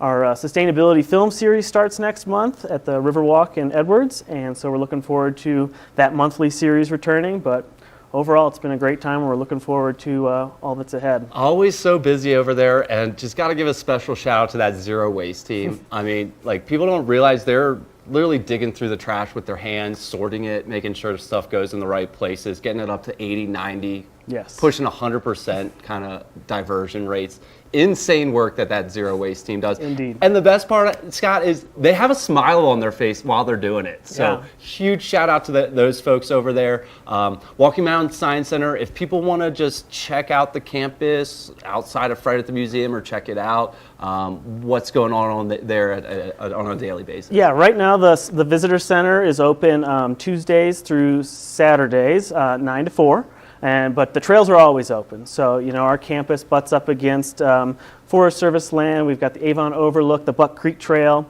S35: Our sustainability film series starts next month at the Riverwalk in Edwards, and so we're looking forward to that monthly series returning. But overall, it's been a great time, and we're looking forward to all that's ahead.
S3: Always so busy over there, and just got to give a special shout out to that zero waste team. I mean, like, people don't realize they're literally digging through the trash with their hands, sorting it, making sure stuff goes in the right places, getting it up to 80, 90, pushing 100% kind of diversion rates. Insane work that zero waste team does.
S35: Indeed.
S3: And the best part, Scott, is they have a smile on their face while they're doing it. So huge shout out to those folks over there. Walking Mountain Science Center, if people want to just check out the campus outside of Fright at the Museum or check it out, what's going on there on a daily basis?
S35: Yeah, right now the visitor center is open Tuesdays through Saturdays, 9 to 4. But the trails are always open. So, our campus butts up against Forest Service land. We've got the Avon Overlook, the Buck Creek Trail.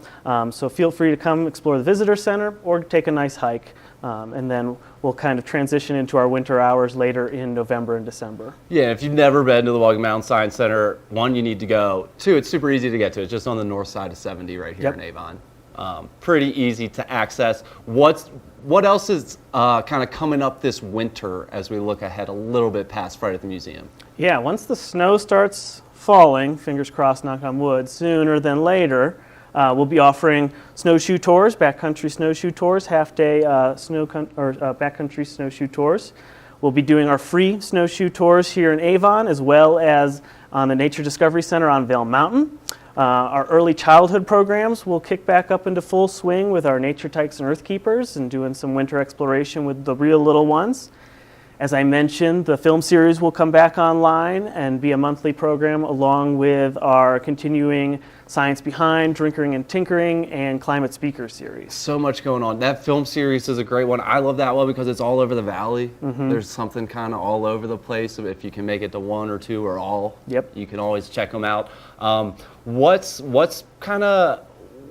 S35: So feel free to come explore the visitor center or take a nice hike. And then we'll kind of transition into our winter hours later in November and December.
S3: Yeah, if you've never been to the Walking Mountain Science Center, one, you need to go. Two, it's super easy to get to. It's just on the north side of 70 right here in Avon. Pretty easy to access. What else is kind of coming up this winter as we look ahead a little bit past Friday at the Museum? Yeah,
S35: once the snow starts falling, fingers crossed, knock on wood, sooner than later, we'll be offering snowshoe tours, backcountry snowshoe tours, half-day backcountry snowshoe tours. We'll be doing our free snowshoe tours here in Avon, as well as on the Nature Discovery Center on Vail Mountain. Our early childhood programs will kick back up into full swing with our Nature Tykes and Earth Keepers and doing some winter exploration with the real little ones. As I mentioned, the film series will come back online and be a monthly program along with our continuing Science Behind, Drinkering and Tinkering, and Climate Speaker series.
S3: So much going on. That film series is a great one. I love that one because it's all over the valley. There's something kind of all over the place. If you can make it to one or two or all, you can always check them out. What's kind of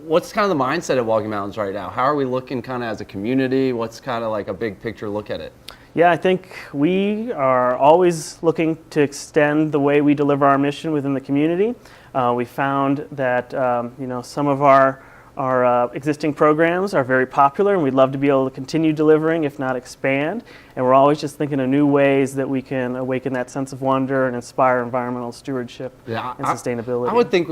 S3: the mindset at Walking Mountains right now? How are we looking kind of as a community? What's kind of like a big picture look at it?
S35: Yeah, I think we are always looking to extend the way we deliver our mission within the community. We found that some of our existing programs are very popular, and we'd love to be able to continue delivering, if not expand. And we're always just thinking of new ways that we can awaken that sense of wonder and inspire environmental stewardship and sustainability.
S3: I would think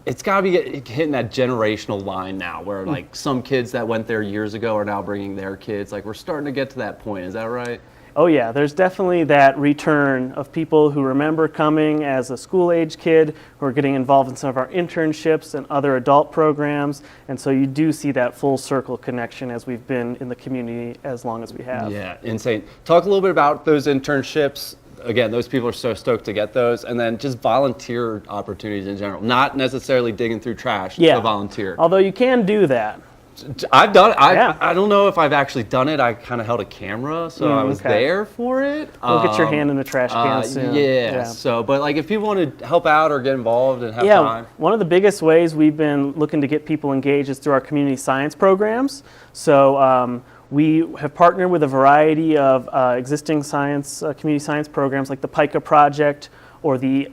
S3: it's got to be hitting that generational line now where some kids that went there years ago are now bringing their kids. We're starting to get to that point. Is that right?
S35: Oh yeah, there's definitely that return of people who remember coming as a school-age kid, who are getting involved in some of our internships and other adult programs. And so you do see that full circle connection as we've been in the community as long as we have.
S3: Yeah, insane. Talk a little bit about those internships. Again, those people are so stoked to get those, and then just volunteer opportunities in general, not necessarily digging through trash to volunteer.
S35: Although you can do that.
S3: I've done it. I don't know if I've actually done it. I kind of held a camera, so I was there for it.
S35: We'll get your hand in the trash can soon.
S3: Yeah. So, but if people want to help out or get involved and have time.
S35: One of the biggest ways we've been looking to get people engaged is through our community science programs. So we have partnered with a variety of existing community science programs like the PICA Project or the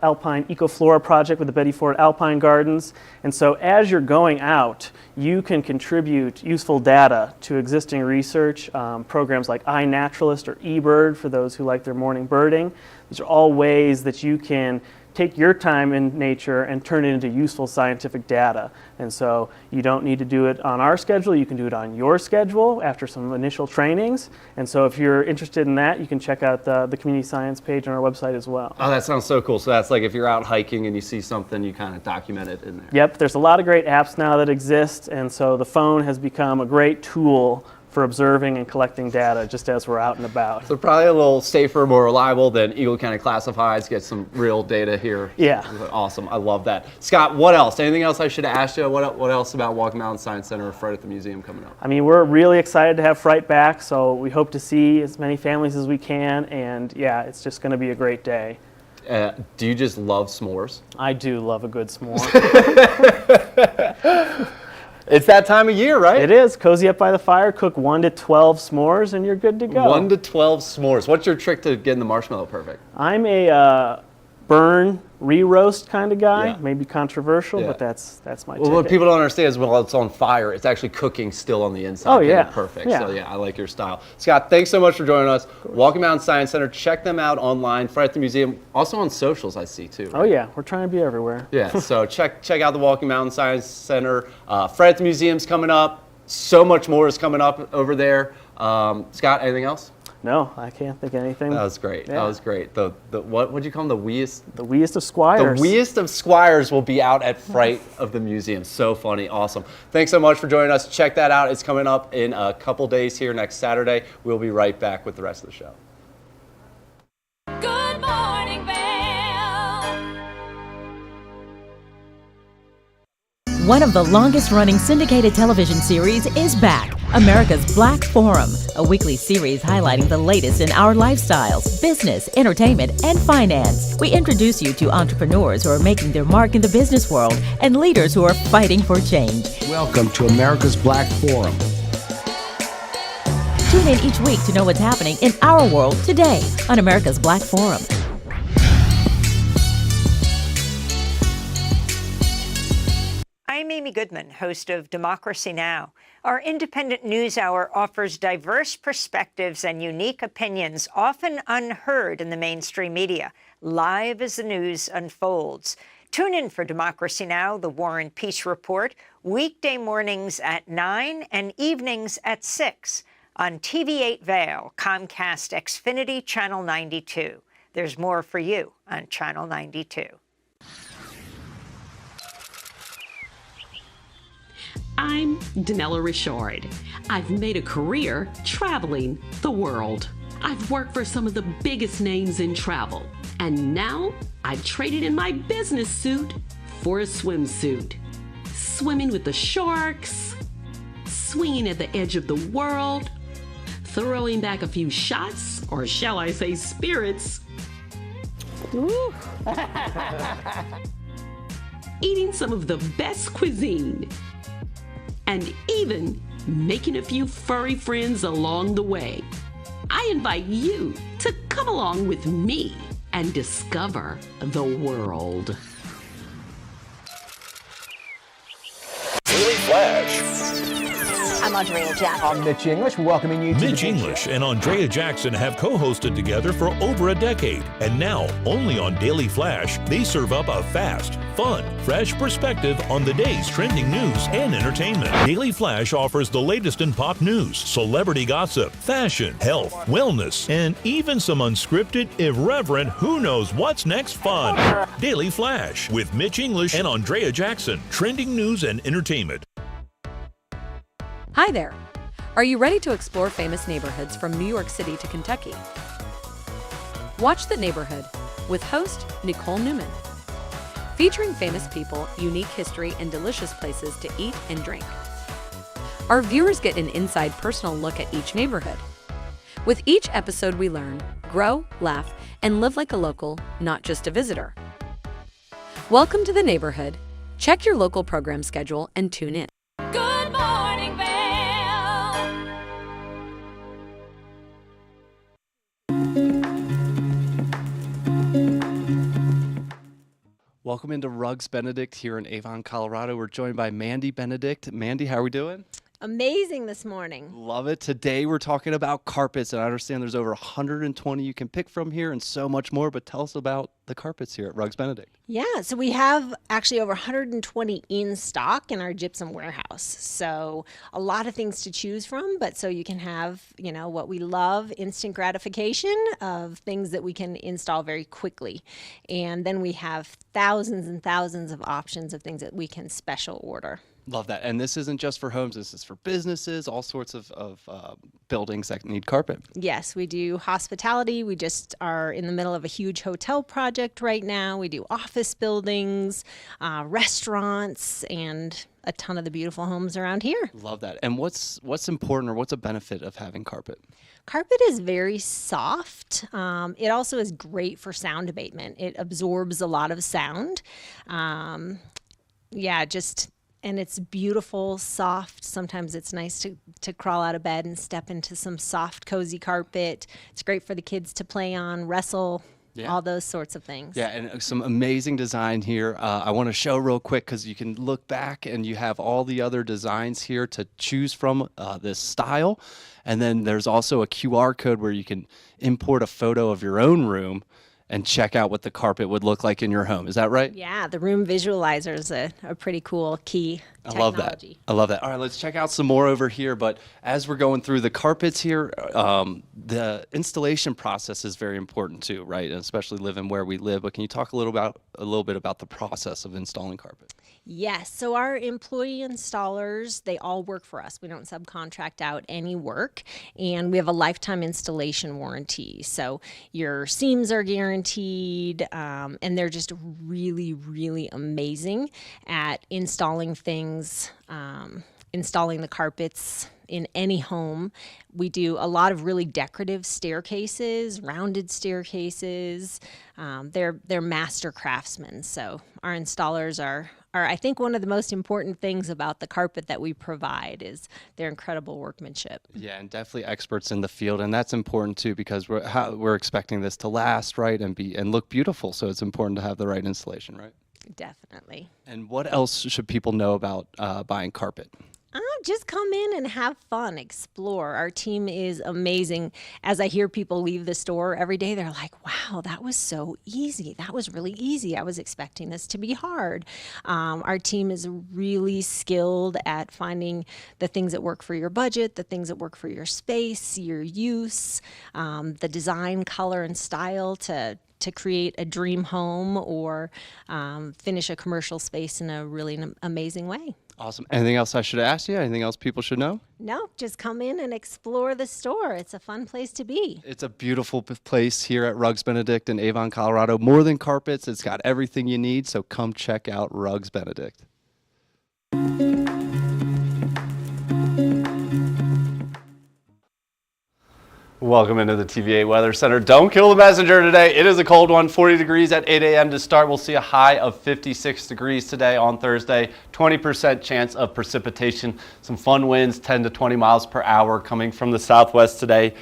S35: Alpine Ecoflora Project with the Betty Ford Alpine Gardens. And so as you're going out, you can contribute useful data to existing research, programs like iNaturalist or eBird for those who like their morning birding. These are all ways that you can take your time in nature and turn it into useful scientific data. And so you don't need to do it on our schedule, you can do it on your schedule after some initial trainings. And so if you're interested in that, you can check out the community science page on our website as well.
S3: Oh, that sounds so cool. So that's if you're out hiking and you see something, you kind of document it in there.
S35: Yep, there's a lot of great apps now that exist, and so the phone has become a great tool for observing and collecting data just as we're out and about.
S3: So probably a little safer, more reliable than Eagle County Classifieds. Get some real data here.
S35: Yeah.
S3: Awesome. I love that. Scott, what else? Anything else I should have asked you? What else about Walking Mountain Science Center or Fright at the Museum coming up?
S35: I mean, we're really excited to have Fright back, so we hope to see as many families as we can, and yeah, it's just going to be a great day.
S3: Do you just love s'mores?
S35: I do love a good s'more.
S3: It's that time of year, right?
S35: It is. Cozy up by the fire, cook 1 to 12 s'mores, and you're good to go.
S3: 1 to 12 s'mores. What's your trick to getting the marshmallow perfect?
S35: I'm a burn, re-roast kind of guy. Maybe controversial, but that's my ticket.
S3: What people don't understand is while it's on fire, it's actually cooking still on the inside.
S35: Oh, yeah.
S3: Perfect. Yeah. So, yeah, I like your style. Scott, thanks so much for joining us. Walking Mountain Science Center. Check them out online. Fright at the Museum. Also on socials, I see, too. Right?
S35: Oh, yeah. We're trying to be everywhere.
S3: Yeah. So check out the Walking Mountain Science Center. Fright at the Museum's coming up. So much more is coming up over there. Scott, anything else?
S35: No, I can't think of anything.
S3: That was great. Yeah. That was great. What would you call them? The weeest?
S35: The weeest of squires.
S3: The weeest of squires will be out at Fright of the Museum. So funny. Awesome. Thanks so much for joining us. Check that out. It's coming up in a couple days here next Saturday. We'll be right back with the rest of the show.
S4: Good morning, Vail.
S1: One of the longest-running syndicated television series is back, America's Black Forum, a weekly series highlighting the latest in our lifestyles, business, entertainment, and finance. We introduce you to entrepreneurs who are making their mark in the business world and leaders who are fighting for change.
S2: Welcome to America's Black Forum.
S1: Tune in each week to know what's happening in our world today on America's Black Forum.
S9: I'm Amy Goodman, host of Democracy Now! Our independent news hour offers diverse perspectives and unique opinions, often unheard in the mainstream media, live as the news unfolds. Tune in for Democracy Now!, the War and Peace Report, weekday mornings at 9 and evenings at 6 on TV8 Vail, Comcast Xfinity Channel 92. There's more for you on Channel 92.
S10: I'm Danella Richard. I've made a career traveling the world. I've worked for some of the biggest names in travel, and now I've traded in my business suit for a swimsuit. Swimming with the sharks, swinging at the edge of the world, throwing back a few shots, or shall I say spirits. Eating some of the best cuisine, and even making a few furry friends along the way. I invite you to come along with me and discover the world.
S11: Daily Flash.
S26: I'm Andrea Jackson.
S11: I'm Mitch English, welcoming you to
S12: Mitch English and Andrea Jackson have co-hosted together for over a decade. And now, only on Daily Flash, they serve up a fast, fun, fresh perspective on the day's trending news and entertainment. Daily Flash offers the latest in pop news, celebrity gossip, fashion, health, wellness, and even some unscripted, irreverent, who knows what's next fun. Daily Flash with Mitch English and Andrea Jackson. Trending news and entertainment.
S6: Hi there. Are you ready to explore famous neighborhoods from New York City to Kentucky? Watch The Neighborhood with host Nicole Newman. Featuring famous people, unique history, and delicious places to eat and drink. Our viewers get an inside personal look at each neighborhood. With each episode we learn, grow, laugh, and live like a local, not just a visitor. Welcome to The Neighborhood. Check your local program schedule and tune in.
S4: Good morning, Vail.
S3: Welcome into Rugs Benedict here in Avon, Colorado. We're joined by Mandy Benedict. Mandy, how are we doing?
S13: Amazing this morning.
S3: Love it. Today we're talking about carpets, and I understand there's over 120 you can pick from here and so much more, but tell us about the carpets here at Rugs Benedict.
S13: Yeah, so we have actually over 120 in stock in our gypsum warehouse. So a lot of things to choose from, but so you can have, you know, what we love, instant gratification of things that we can install very quickly. And then we have thousands and thousands of options of things that we can special order.
S3: Love that. And this isn't just for homes, this is for businesses, all sorts of buildings that need carpet.
S13: Yes, we do hospitality. We just are in the middle of a huge hotel project right now. We do office buildings, restaurants, and a ton of the beautiful homes around here.
S3: Love that. And what's important, or what's a benefit of having carpet?
S13: Carpet is very soft. It also is great for sound abatement. It absorbs a lot of sound. And it's beautiful, soft. Sometimes it's nice to crawl out of bed and step into some soft, cozy carpet. It's great for the kids to play on, wrestle, all those sorts of things.
S3: Yeah, and some amazing design here. I want to show real quick because you can look back and you have all the other designs here to choose from this style. And then there's also a QR code where you can import a photo of your own room and check out what the carpet would look like in your home. Is that right?
S13: Yeah, the room visualizer is a pretty cool key technology.
S3: I love that. I love that. All right, let's check out some more over here. But as we're going through the carpets here, the installation process is very important too, right? And especially living where we live. But can you talk a little bit about the process of installing carpet?
S13: Yes. So our employee installers, they all work for us. We don't subcontract out any work, and we have a lifetime installation warranty. So your seams are guaranteed, and they're just really, really amazing at installing things, installing the carpets in any home. We do a lot of really decorative staircases, rounded staircases. They're master craftsmen. So our installers are I think one of the most important things about the carpet that we provide is their incredible workmanship.
S3: Yeah, and definitely experts in the field, and that's important too because we're expecting this to last, right, and look beautiful. So it's important to have the right installation, right?
S13: Definitely.
S3: And what else should people know about buying carpet?
S13: Just come in and have fun, explore. Our team is amazing. As I hear people leave the store every day, they're like, wow, that was so easy. That was really easy. I was expecting this to be hard. Our team is really skilled at finding the things that work for your budget, the things that work for your space, your use, the design, color, and style to create a dream home or finish a commercial space in a really amazing way.
S3: Awesome. Anything else I should ask you? Anything else people should know?
S13: No, just come in and explore the store. It's a fun place to be.
S3: It's a beautiful place here at Rugs Benedict in Avon, Colorado. More than carpets, it's got everything you need, so come check out Rugs Benedict. Welcome into the TVA Weather Center. Don't kill the messenger today. It is a cold one, 40 degrees at 8 a.m. to start. We'll see a high of 56 degrees today on Thursday. 20% chance of precipitation. Some fun winds, 10 to 20 miles per hour coming from the southwest today.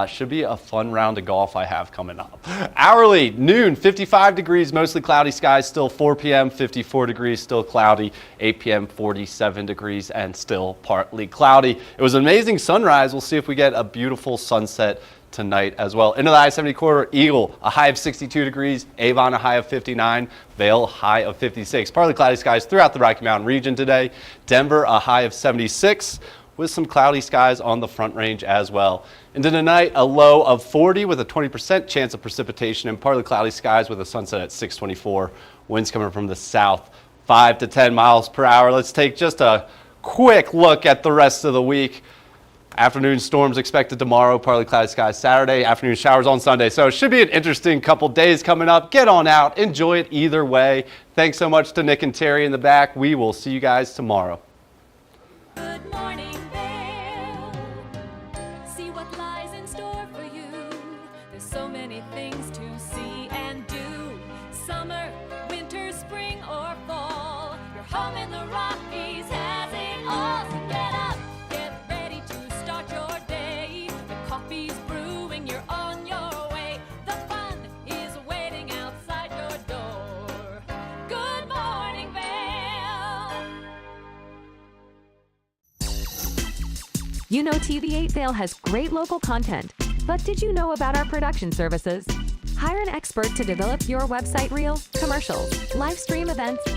S3: Should be a fun round of golf I have coming up. Hourly, noon, 55 degrees, mostly cloudy skies, still 4 p.m., 54 degrees, still cloudy, 8 p.m., 47 degrees, and still partly cloudy. It was an amazing sunrise. We'll see if we get a beautiful sunset tonight as well. Into the I-70 corridor, Eagle, a high of 62 degrees, Avon, a high of 59, Vail, high of 56. Partly cloudy skies throughout the Rocky Mountain region today. Denver, a high of 76. With some cloudy skies on the Front Range as well. Into tonight, a low of 40 with a 20% chance of precipitation and partly cloudy skies with a sunset at 6:24. Winds coming from the south, 5 to 10 miles per hour. Let's take just a quick look at the rest of the week. Afternoon storms expected tomorrow, partly cloudy skies Saturday, afternoon showers on Sunday. So it should be an interesting couple days coming up. Get on out, enjoy it either way. Thanks so much to Nick and Terry in the back. We will see you guys tomorrow.
S4: Good morning, Vail. See what lies in store for you. There's so many things to see and do. Summer, winter, spring, or fall. Your home in the Rockies has it all. So get up, get ready to start your day. The coffee's brewing, you're on your way. The fun is waiting outside your door. Good morning, Vail.
S5: You know TV8 Vail has great local content, but did you know about our production services? Hire an expert to develop your website reel, commercials, live stream events,